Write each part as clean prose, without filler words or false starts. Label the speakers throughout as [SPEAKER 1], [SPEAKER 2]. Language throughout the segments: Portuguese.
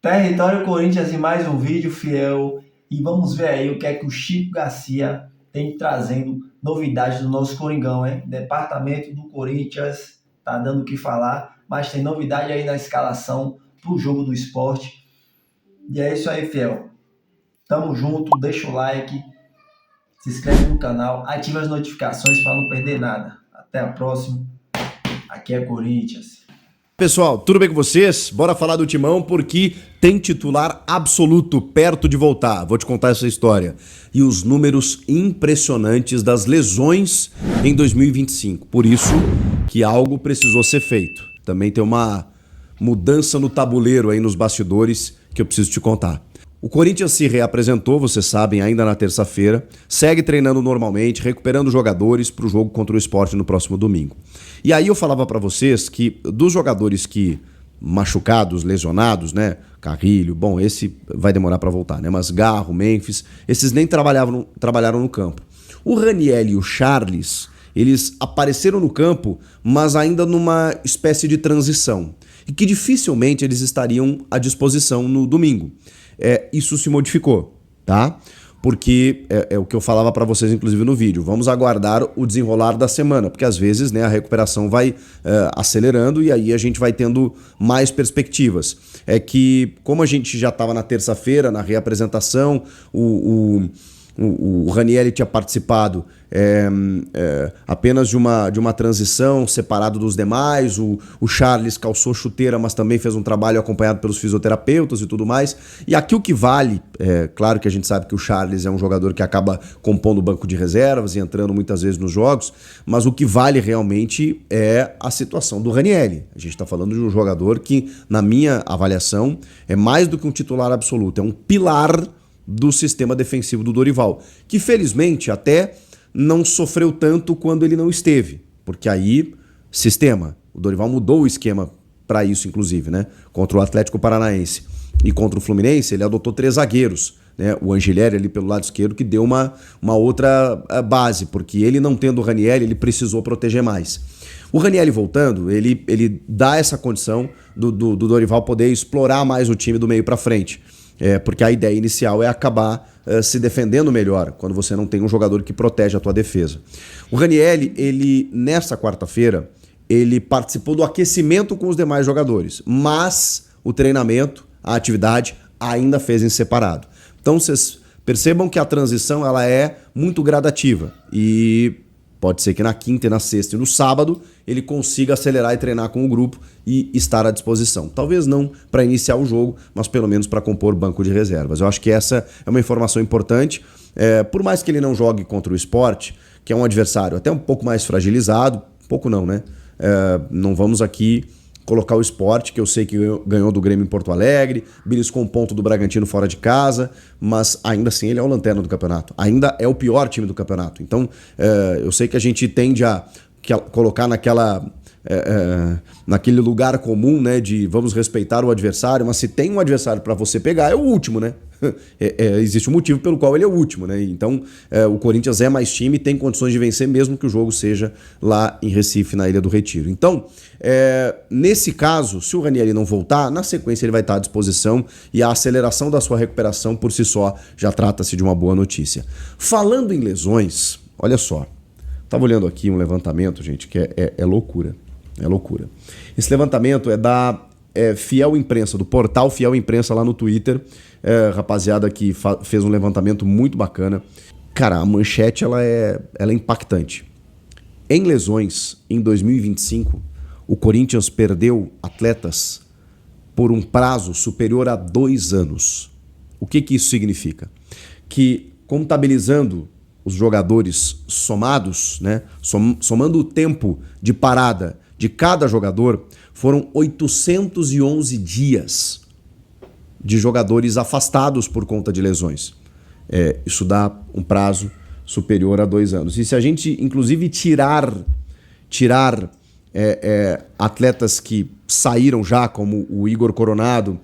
[SPEAKER 1] Território Corinthians em mais um vídeo fiel e vamos ver aí o que é que o Chico Garcia tem trazendo novidades do nosso Coringão, hein? Departamento do Corinthians tá dando o que falar, mas tem novidade aí na escalação pro jogo do Sport. E é isso aí, fiel. Tamo junto, deixa o like, se inscreve no canal, ativa as notificações para não perder nada. Até a próxima. Aqui é Corinthians.
[SPEAKER 2] Pessoal, tudo bem com vocês? Bora falar do Timão porque tem titular absoluto perto de voltar. Vou te contar essa história. E os números impressionantes das lesões em 2025. Por isso que algo precisou ser feito. Também tem uma mudança no tabuleiro aí nos bastidores que eu preciso te contar. O Corinthians se reapresentou, vocês sabem, ainda na terça-feira, segue treinando normalmente, recuperando jogadores para o jogo contra o Sport no próximo domingo. E aí eu falava para vocês que dos jogadores que machucados, lesionados, né, Carrilho, bom, esse vai demorar para voltar, né, mas Garro, Memphis, esses nem trabalharam no campo. O Raniel e o Charles, eles apareceram no campo, mas ainda numa espécie de transição, e que dificilmente eles estariam à disposição no domingo. Isso se modificou, tá? Porque é o que eu falava para vocês, inclusive, no vídeo. Vamos aguardar o desenrolar da semana, porque às vezes, né, a recuperação vai acelerando e aí a gente vai tendo mais perspectivas. É que, como a gente já estava na terça-feira, na reapresentação, o Raniel tinha participado apenas de uma transição, separado dos demais. O Charles calçou chuteira, mas também fez um trabalho acompanhado pelos fisioterapeutas e tudo mais. E aqui o que vale, claro que a gente sabe que o Charles é um jogador que acaba compondo o banco de reservas e entrando muitas vezes nos jogos, mas o que vale realmente é a situação do Raniel. A gente está falando de um jogador que, na minha avaliação, é mais do que um titular absoluto, é um pilar do sistema defensivo do Dorival, que felizmente até não sofreu tanto quando ele não esteve, porque aí, sistema, o Dorival mudou o esquema para isso, inclusive, né? Contra o Atlético Paranaense e contra o Fluminense, ele adotou 3 zagueiros, né? O Angelieri ali pelo lado esquerdo, que deu uma outra base, porque ele não tendo o Raniel, ele precisou proteger mais. O Raniel voltando, ele dá essa condição do Dorival poder explorar mais o time do meio para frente. Porque a ideia inicial é acabar se defendendo melhor quando você não tem um jogador que protege a tua defesa. O Raniel, ele nessa quarta-feira, ele participou do aquecimento com os demais jogadores, mas o treinamento, a atividade, ainda fez em separado. Então vocês percebam que a transição ela é muito gradativa e pode ser que na quinta, na sexta e no sábado ele consiga acelerar e treinar com o grupo e estar à disposição. Talvez não para iniciar o jogo, mas pelo menos para compor banco de reservas. Eu acho que essa é uma informação importante. Por mais que ele não jogue contra o Sport, que é um adversário até um pouco mais fragilizado, pouco não, né? Não vamos aqui colocar o Sport, que eu sei que ganhou do Grêmio em Porto Alegre, beliscou um ponto do Bragantino fora de casa, mas ainda assim ele é o lanterna do campeonato. Ainda é o pior time do campeonato. Então, eu sei que a gente tende a colocar naquele lugar comum, né, de vamos respeitar o adversário, mas se tem um adversário para você pegar, é o último, né? Existe um motivo pelo qual ele é o último, né? Então, o Corinthians é mais time e tem condições de vencer, mesmo que o jogo seja lá em Recife, na Ilha do Retiro. Então, nesse caso, se o Raniel não voltar, na sequência ele vai estar à disposição e a aceleração da sua recuperação por si só já trata-se de uma boa notícia. Falando em lesões, olha só, estava olhando aqui um levantamento, gente, que é loucura. É loucura. Esse levantamento é da Fiel Imprensa, do portal Fiel Imprensa lá no Twitter. Rapaziada que fez um levantamento muito bacana. Cara, a manchete ela é impactante. Em lesões, em 2025, o Corinthians perdeu atletas por um prazo superior a 2 anos. O que isso significa? Que, contabilizando os jogadores somados, né, somando o tempo de parada de cada jogador, foram 811 dias de jogadores afastados por conta de lesões. Isso dá um prazo superior a 2 anos. E se a gente, inclusive, tirar atletas que saíram já, como o Igor Coronado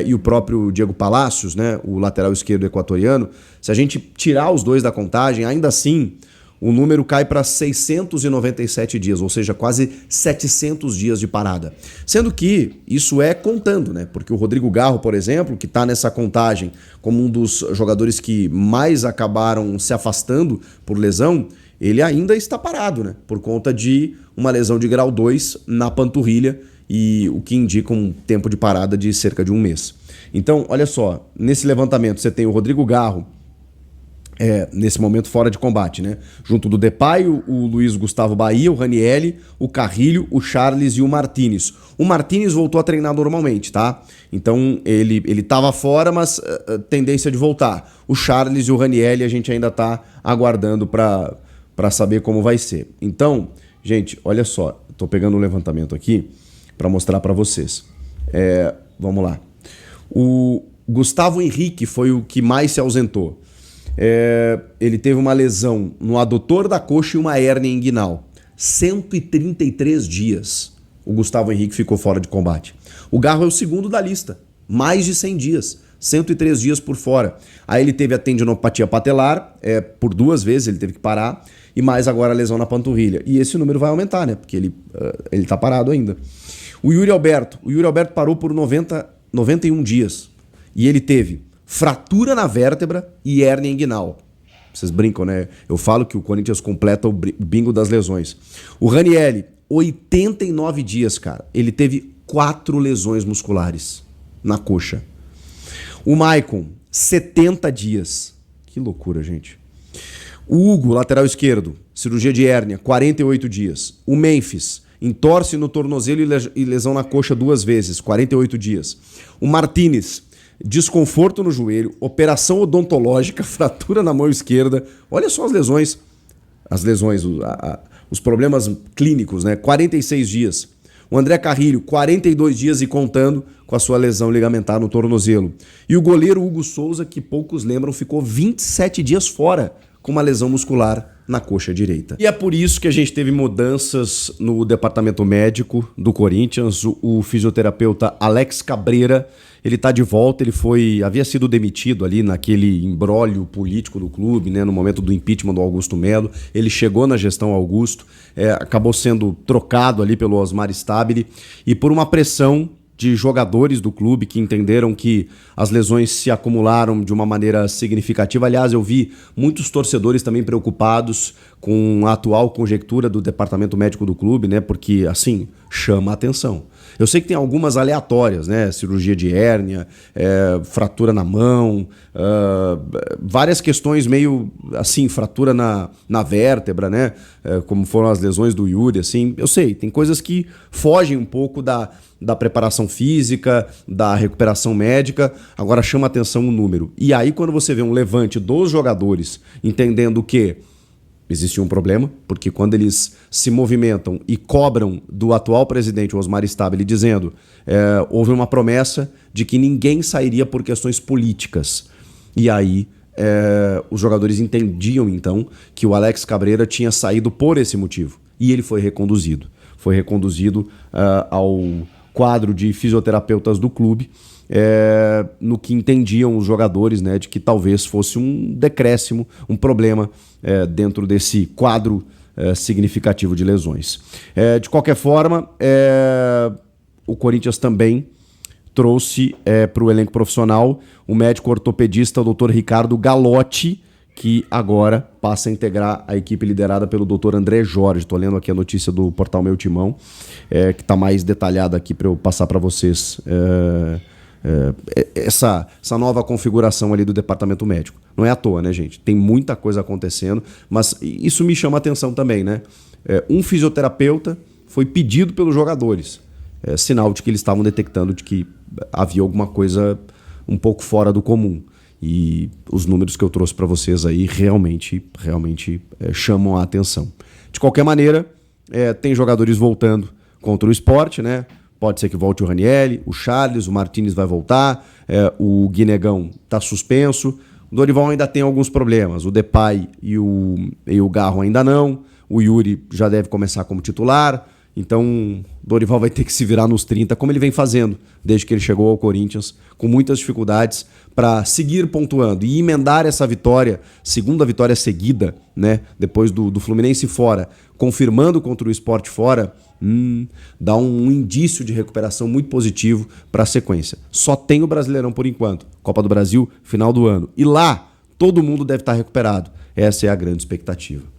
[SPEAKER 2] e o próprio Diego Palacios, né, o lateral esquerdo equatoriano, se a gente tirar os dois da contagem, ainda assim o número cai para 697 dias, ou seja, quase 700 dias de parada. Sendo que isso é contando, né? Porque o Rodrigo Garro, por exemplo, que está nessa contagem como um dos jogadores que mais acabaram se afastando por lesão, ele ainda está parado, né? Por conta de uma lesão de grau 2 na panturrilha, e o que indica um tempo de parada de cerca de um mês. Então, olha só, nesse levantamento você tem o Rodrigo Garro, nesse momento fora de combate, né? Junto do Depay, o Luiz Gustavo Bahia, o Ranieri, o Carrilho, o Charles e o Martínez. O Martínez voltou a treinar normalmente, tá? Então ele estava fora, mas tendência de voltar. O Charles e o Ranieri a gente ainda está aguardando para saber como vai ser. Então, gente, olha só, estou pegando um levantamento aqui para mostrar para vocês. Vamos lá. O Gustavo Henrique foi o que mais se ausentou. Ele teve uma lesão no adutor da coxa e uma hérnia inguinal. 133 dias o Gustavo Henrique ficou fora de combate. O Garro é o segundo da lista. Mais de 100 dias. 103 dias por fora. Aí ele teve a tendinopatia patelar, por 2 vezes ele teve que parar, e mais agora a lesão na panturrilha. E esse número vai aumentar, né? Porque ele tá parado ainda. O Yuri Alberto parou por 91 dias. E ele teve fratura na vértebra e hérnia inguinal. Vocês brincam, né? Eu falo que o Corinthians completa o bingo das lesões. O Ranieri, 89 dias, cara. Ele teve 4 lesões musculares na coxa. O Maicon, 70 dias. Que loucura, gente. O Hugo, lateral esquerdo, cirurgia de hérnia, 48 dias. O Memphis, entorse no tornozelo e lesão na coxa 2 vezes, 48 dias. O Martínez, desconforto no joelho, operação odontológica, fratura na mão esquerda. Olha só as lesões, os problemas clínicos, né? 46 dias. O André Carrilho, 42 dias e contando com a sua lesão ligamentar no tornozelo. E o goleiro Hugo Souza, que poucos lembram, ficou 27 dias fora com uma lesão muscular na coxa direita. E é por isso que a gente teve mudanças no departamento médico do Corinthians. O fisioterapeuta Alex Cabreira, ele tá de volta, havia sido demitido ali naquele imbróglio político do clube, né, no momento do impeachment do Augusto Melo. Ele chegou na gestão Augusto, acabou sendo trocado ali pelo Osmar Stabile, e por uma pressão de jogadores do clube que entenderam que as lesões se acumularam de uma maneira significativa. Aliás, eu vi muitos torcedores também preocupados com a atual conjectura do departamento médico do clube, né? Porque, assim, chama a atenção. Eu sei que tem algumas aleatórias, né? Cirurgia de hérnia, fratura na mão, várias questões meio, assim, fratura na vértebra, né? Como foram as lesões do Yuri, assim. Eu sei, tem coisas que fogem um pouco da preparação física, da recuperação médica. Agora chama a atenção o número. E aí, quando você vê um levante dos jogadores entendendo que existe um problema, porque quando eles se movimentam e cobram do atual presidente Osmar Stabile dizendo houve uma promessa de que ninguém sairia por questões políticas. E aí os jogadores entendiam então que o Alex Cabreira tinha saído por esse motivo. E ele foi reconduzido. Foi reconduzido ao quadro de fisioterapeutas do clube, no que entendiam os jogadores, né, de que talvez fosse um decréscimo, um problema dentro desse quadro significativo de lesões. De qualquer forma, o Corinthians também trouxe para o elenco profissional o médico ortopedista, o Dr. Ricardo Galotti, que agora passa a integrar a equipe liderada pelo Dr. André Jorge. Estou lendo aqui a notícia do portal Meu Timão, que está mais detalhada aqui para eu passar para vocês essa nova configuração ali do departamento médico. Não é à toa, né, gente? Tem muita coisa acontecendo, mas isso me chama a atenção também, né? Um fisioterapeuta foi pedido pelos jogadores. Sinal de que eles estavam detectando de que havia alguma coisa um pouco fora do comum. E os números que eu trouxe para vocês aí realmente chamam a atenção. De qualquer maneira, tem jogadores voltando contra o Sport, né? Pode ser que volte o Ranieri, o Charles, o Martínez vai voltar, o Guinegão está suspenso, o Dorival ainda tem alguns problemas, o Depay e o Garro ainda não, o Yuri já deve começar como titular, Então, Dorival vai ter que se virar nos 30, como ele vem fazendo desde que ele chegou ao Corinthians, com muitas dificuldades, para seguir pontuando e emendar essa vitória, segunda vitória seguida, né, depois do Fluminense fora, confirmando contra o Sport fora, dá um indício de recuperação muito positivo para a sequência. Só tem o Brasileirão por enquanto, Copa do Brasil, final do ano. E lá, todo mundo deve estar recuperado. Essa é a grande expectativa.